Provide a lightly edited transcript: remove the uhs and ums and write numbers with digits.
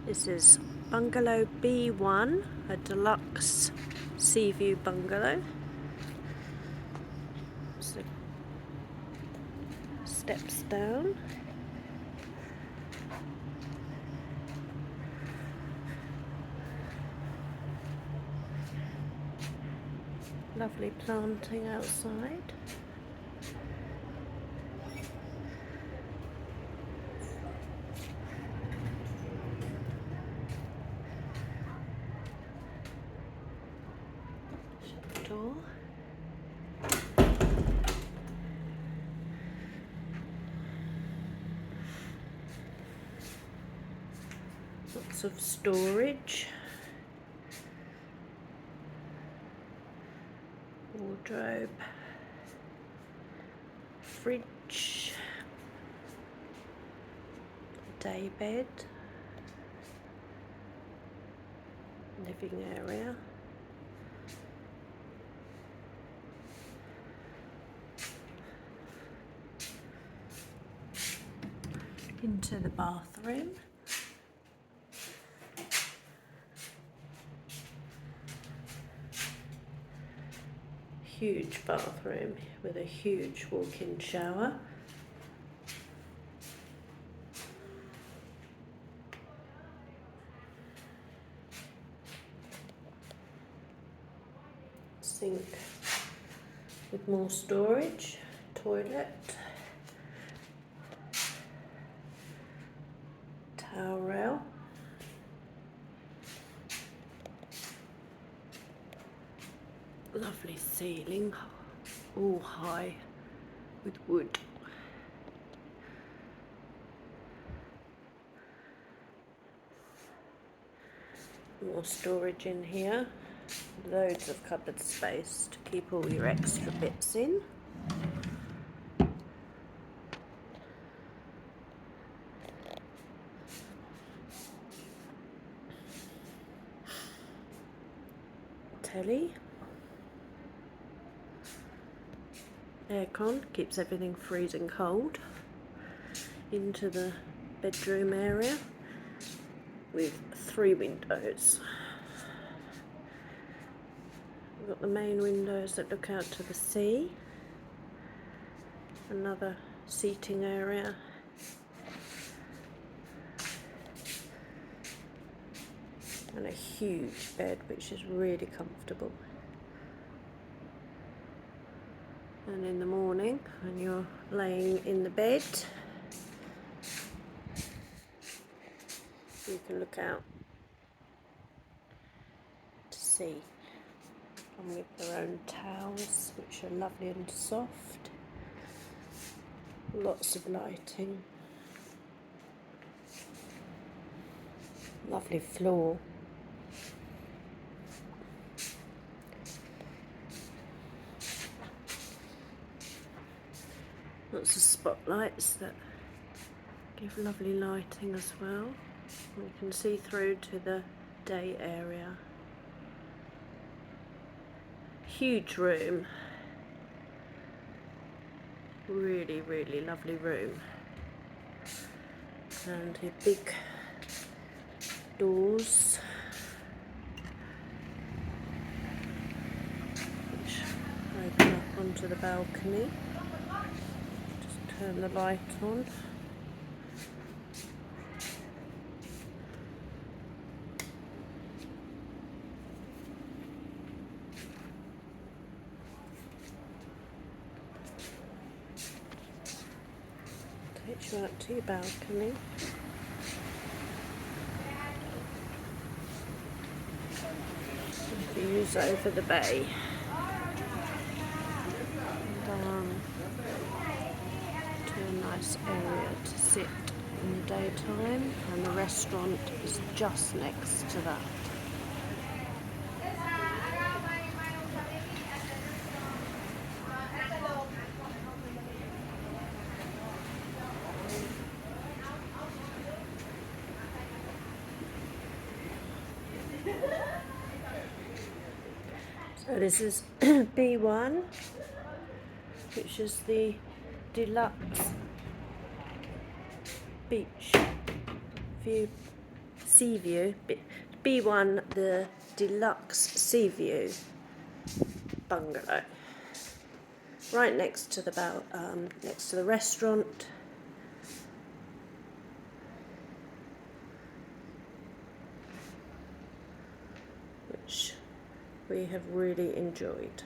This is bungalow B1, a deluxe sea view bungalow. So steps down. Lovely planting outside. Shut the door. Lots of storage. Wardrobe. Fridge. Day bed. Living area. Into the bathroom. Huge bathroom with a huge walk-in shower. Sink with more storage. Toilet. Towel rail. Lovely ceiling, all high with wood. More storage in here. Loads of cupboard space to keep all your extra bits in. Telly. Aircon, keeps everything freezing cold. Into the bedroom area with 3 windows. We've got the main windows that look out to the sea. Another seating area. And a huge bed which is really comfortable. And in the morning, when you're laying in the bed, you can look out to sea. Come with their own towels, which are lovely and soft. Lots of lighting. Lovely floor. Lots of spotlights that give lovely lighting as well. You can see through to the day area. Huge room. Really, really lovely room. And the big doors which open up onto the balcony. Turn the light on. Takes you out to your balcony. Views over the bay. To a nice area to sit in the daytime, and the restaurant is just next to that. So this is B1, which is the deluxe beach view sea view, B1, the deluxe sea view bungalow, right next to the restaurant. Which we have really enjoyed.